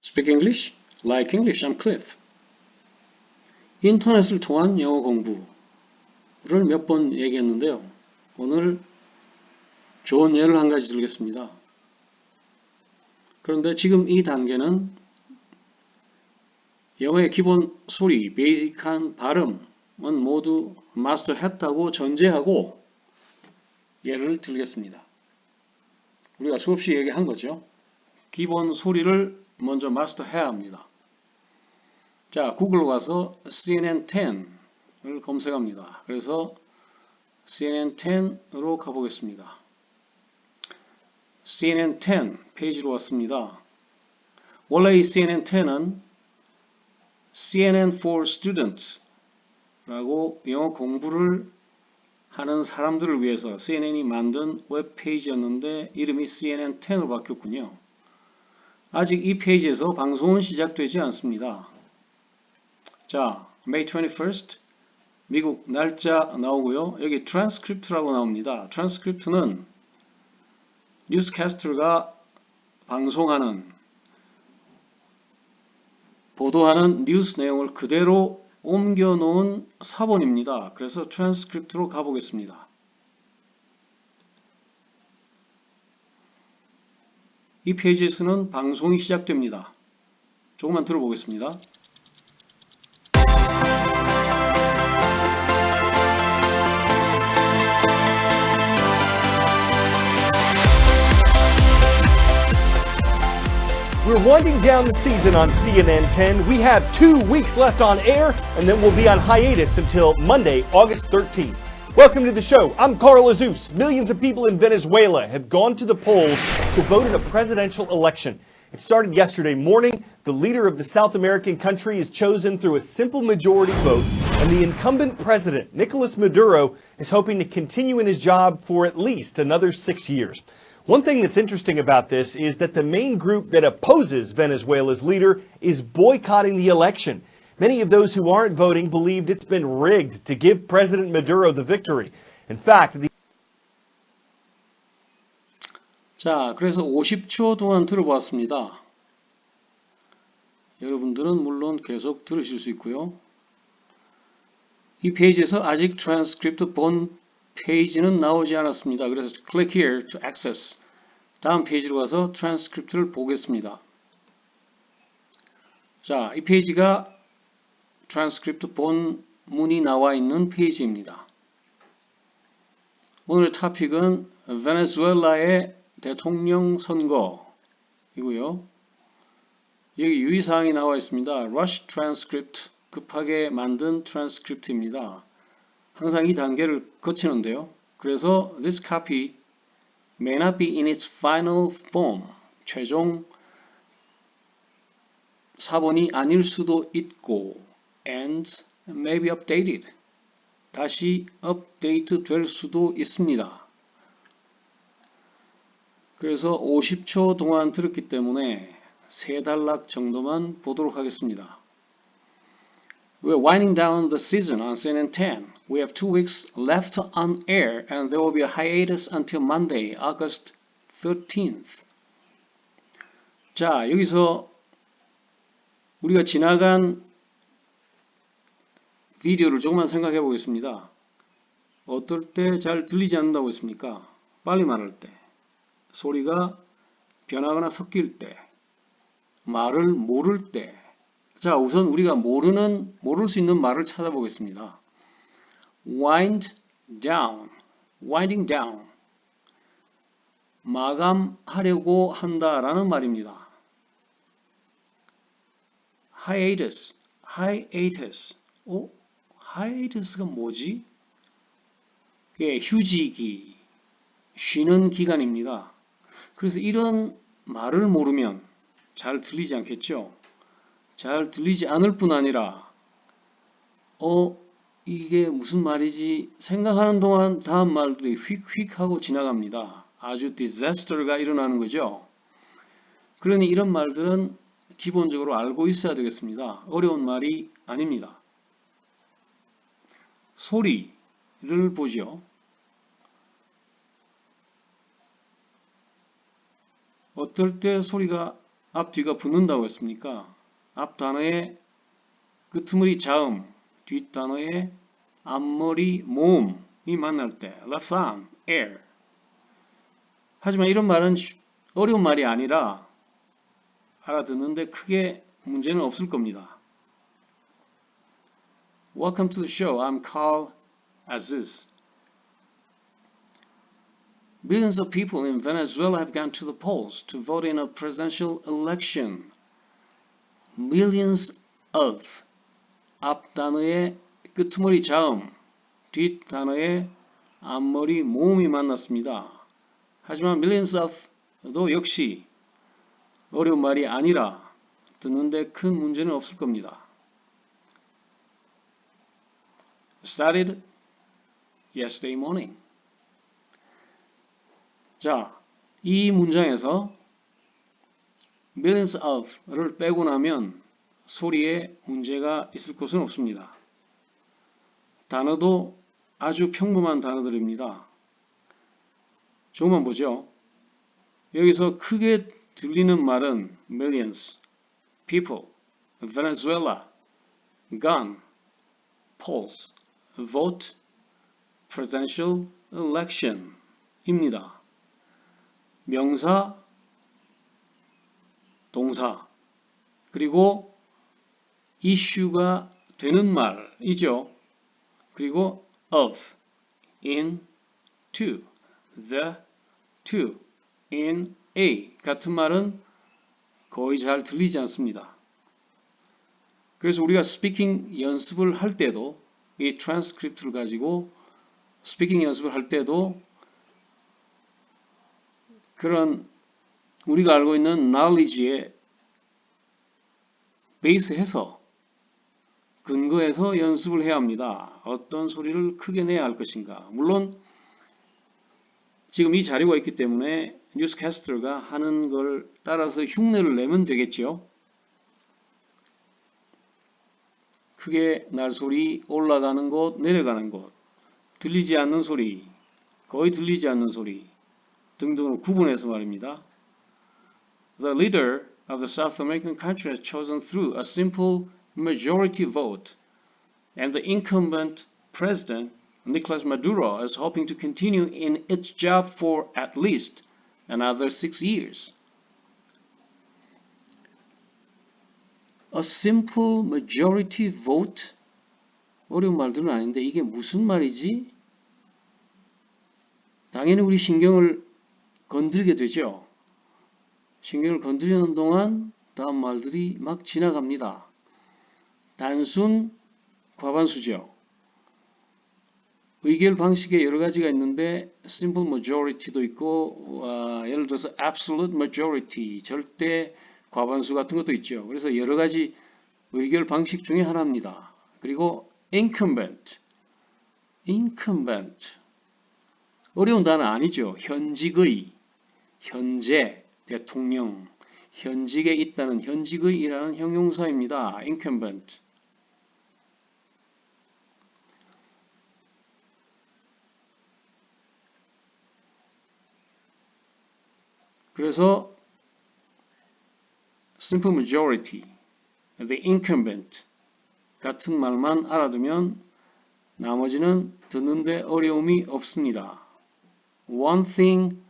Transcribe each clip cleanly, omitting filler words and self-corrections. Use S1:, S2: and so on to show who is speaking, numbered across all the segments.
S1: Speak English? Like English, I'm Cliff. 인터넷을 통한 영어 공부를 몇 번 얘기했는데요. 오늘 좋은 예를 한 가지 들겠습니다. 그런데 지금 이 단계는 영어의 기본 소리, 베이직한 발음은 모두 마스터했다고 전제하고 예를 들겠습니다. 우리가 수없이 얘기한 거죠. 기본 소리를 먼저 마스터해야 합니다. 자, 구글로 가서 CNN10을 검색합니다. 그래서 CNN10으로 가보겠습니다. CNN10 페이지로 왔습니다. 원래 이 CNN10은 CNN for Students 라고 영어 공부를 하는 사람들을 위해서 CNN이 만든 웹페이지였는데 이름이 CNN10으로 바뀌었군요. 아직 이 페이지에서 방송은 시작되지 않습니다. 자, May 21st 미국 날짜 나오고요. 여기 transcript라고 나옵니다. transcript는 뉴스캐스터가 방송하는 보도하는 뉴스 내용을 그대로 옮겨 놓은 사본입니다. 그래서 transcript로 가보겠습니다. 이 페이지에서는 방송이 시작됩니다. 조금만 들어보겠습니다.
S2: We're winding down the season on CNN 10. We have 2 weeks left on air, and then we'll be on hiatus until Monday, August 13th. Welcome to the show. I'm Carl Azus. Millions of people in Venezuela have gone to the polls to vote in a presidential election. It started yesterday morning. The leader of the South American country is chosen through a simple majority vote, and the incumbent president, Nicolas Maduro, is hoping to continue in his job for at least another 6 years. One thing that's interesting about this is that the main group that opposes Venezuela's leader is boycotting the election. Many of those who aren't voting believed it's been rigged to give President Maduro the victory. In fact,
S1: 자, 그래서 50초 동안 들어봤습니다. 여러분들은 물론 계속 들으실 수 있고요. 이 페이지에서 아직 트랜스크립트 본 페이지는 나오지 않았습니다. 그래서 click here to access. 다음 페이지로 가서 트랜스크립트를 보겠습니다. 자, 이 페이지가 트랜스크립트 본문이 나와 있는 페이지입니다. 오늘의 토픽은 베네수엘라의 대통령 선거이고요. 여기 유의사항이 나와 있습니다. Rush transcript, 급하게 만든 트랜스크립트입니다. 항상 이 단계를 거치는데요. 그래서 this copy may not be in its final form. 최종 사본이 아닐 수도 있고 and may be updated. 다시 업데이트 될 수도 있습니다. 그래서 50초 동안 들었기 때문에 3단락 정도만 보도록 하겠습니다. We're winding down the season on CNN 10. We have 2 weeks left on air and there will be a hiatus until Monday, August 13th. 자, 여기서 우리가 지나간 비디오를 조금만 생각해 보겠습니다. 어떨 때 잘 들리지 않는다고 했습니까? 빨리 말할 때, 소리가 변하거나 섞일 때, 말을 모를 때. 자, 우선 우리가 모를 수 있는 말을 찾아보겠습니다. wind down, winding down. 마감하려고 한다라는 말입니다. hiatus, hiatus. hiatus가 뭐지? 예, 휴지기, 쉬는 기간입니다. 그래서 이런 말을 모르면 잘 들리지 않겠죠? 잘 들리지 않을 뿐 아니라 이게 무슨 말이지 생각하는 동안 다음 말들이 휙휙 하고 지나갑니다. 아주 디자스터가 일어나는 거죠. 그러니 이런 말들은 기본적으로 알고 있어야 되겠습니다. 어려운 말이 아닙니다. 소리를 보죠. 어떨 때 소리가 앞뒤가 붙는다고 했습니까? 앞 단어의 끄트머리 자음, 뒷 단어의 앞머리 모음이 만날 때 left arm, air. 하지만 이런 말은 어려운 말이 아니라 알아듣는데 크게 문제는 없을 겁니다. Welcome to the show. I'm Carl Aziz. Millions of people in Venezuela have gone to the polls to vote in a presidential election. Millions of 앞 단어의 끄트머리 자음, 뒷 단어의 앞머리 모음이 만났습니다. 하지만 millions of도 역시 어려운 말이 아니라 듣는데 큰 문제는 없을 겁니다. Started yesterday morning. 자, 이 문장에서 millions of를 빼고 나면 소리에 문제가 있을 것은 없습니다. 단어도 아주 평범한 단어들입니다. 조금만 보죠. 여기서 크게 들리는 말은 millions, people, Venezuela, gun, polls, vote, presidential election 입니다. 명사, 동사, 그리고 이슈가 되는 말이죠. 그리고 of, in, to, the, to, in, a 같은 말은 거의 잘 들리지 않습니다. 그래서 우리가 스피킹 연습을 할 때도 이 트랜스크립트를 가지고 스피킹 연습을 할 때도 그런 우리가 알고 있는 knowledge에 베이스해서 근거해서 연습을 해야 합니다. 어떤 소리를 크게 내야 할 것인가. 물론 지금 이 자료가 있기 때문에 뉴스캐스터가 하는 걸 따라서 흉내를 내면 되겠죠. 크게 날 소리, 올라가는 곳, 내려가는 곳, 들리지 않는 소리, 거의 들리지 않는 소리 등등으로 구분해서 말입니다. The leader of the South American country has chosen through a simple majority vote, and the incumbent president, Nicolas Maduro, is hoping to continue in its job for at least another 6 years. A simple majority vote? 어려운 말들은 아닌데 이게 무슨 말이지? 당연히 우리 신경을 건드리게 되죠. 신경을 건드리는 동안 다음 말들이 막 지나갑니다. 단순 과반수죠. 의결 방식에 여러 가지가 있는데 simple majority도 있고 예를 들어서 absolute majority, 절대 과반수 같은 것도 있죠. 그래서 여러 가지 의결 방식 중에 하나입니다. 그리고 incumbent, 어려운 단어 아니죠. 현직의, 현재, 대통령, 현직에 있다는 현직의이라는 형용사입니다. incumbent. 그래서 simple majority, the incumbent 같은 말만 알아두면 나머지는 듣는데 어려움이 없습니다. One thing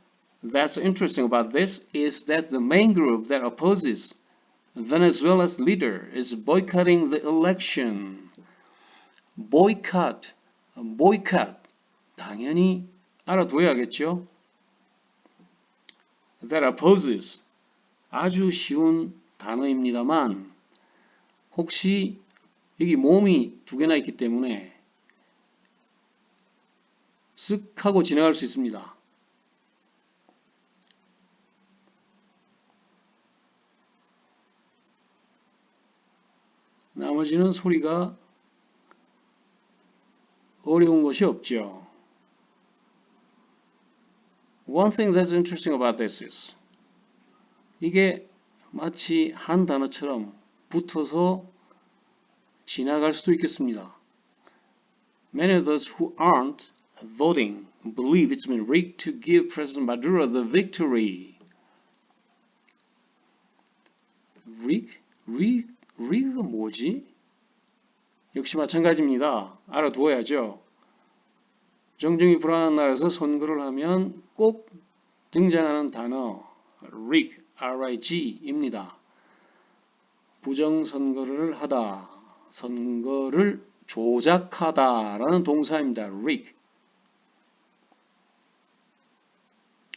S1: that's interesting about this is that the main group that opposes Venezuela's leader is boycotting the election. boycott, 당연히 알아둬야겠죠. That opposes, 아주 쉬운 단어입니다만 혹시 여기 모음이 두 개나 있기 때문에 쓱 하고 지나갈 수 있습니다. 나머지는 소리가 어려운 것이 없죠. One thing that's interesting about this is 이게 마치 한 단어처럼 붙어서 지나갈 수도 있겠습니다. Many of those who aren't voting believe it's been rigged to give President Maduro the victory. rig가 뭐지? 역시 마찬가지입니다. 알아두어야죠. 정중히 불안한 나라에서 선거를 하면 꼭 등장하는 단어 rig, R-I-G입니다. 부정선거를 하다, 선거를 조작하다 라는 동사입니다. rig.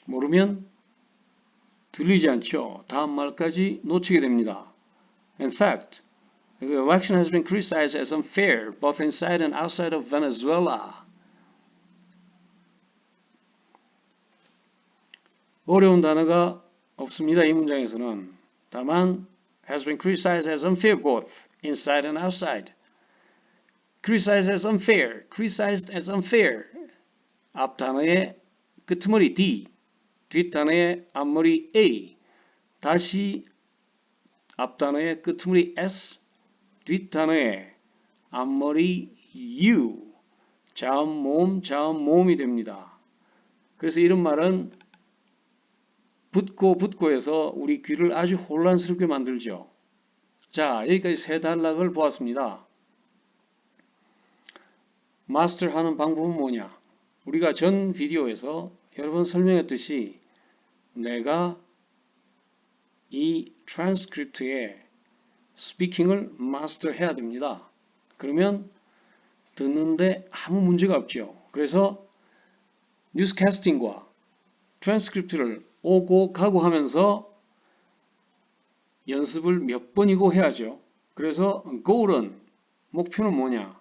S1: 모르면 들리지 않죠. 다음 말까지 놓치게 됩니다. In fact, the election has been criticized as unfair both inside and outside of Venezuela. 어려운 단어가 없습니다. 이 문장에서는. 다만 has been criticized as unfair both inside and outside. criticized as unfair, criticized as unfair. 앞 단어의 끄트머리 D, 뒷 단어의 앞머리 A, 다시 앞 단어의 끄트머리 S, 뒷 단어의 앞머리 U, 자음 모음이 됩니다. 그래서 이런 말은 붙고에서 우리 귀를 아주 혼란스럽게 만들죠. 자, 여기까지 세 단락을 보았습니다. 마스터하는 방법은 뭐냐? 우리가 전 비디오에서 여러 번 설명했듯이 내가 이 트랜스크립트의 스피킹을 마스터해야 됩니다. 그러면 듣는데 아무 문제가 없죠. 그래서 뉴스캐스팅과 트랜스크립트를 오고 가고 하면서 연습을 몇 번이고 해야죠. 그래서 goal은 목표는 뭐냐?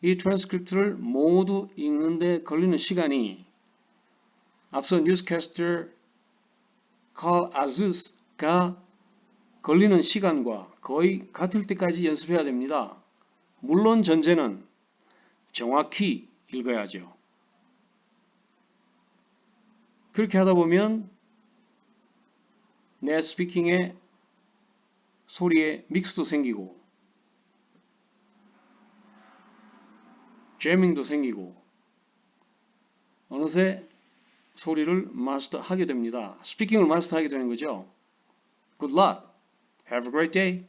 S1: 이 트랜스크립트를 모두 읽는데 걸리는 시간이 앞서 뉴스캐스터 칼 아즈스가 걸리는 시간과 거의 같을 때까지 연습해야 됩니다. 물론 전제는 정확히 읽어야죠. 그렇게 하다 보면 내 스피킹의 소리에 믹스도 생기고 재밍도 생기고 어느새 소리를 마스터하게 됩니다. 스피킹을 마스터하게 되는 거죠. Good luck. Have a great day.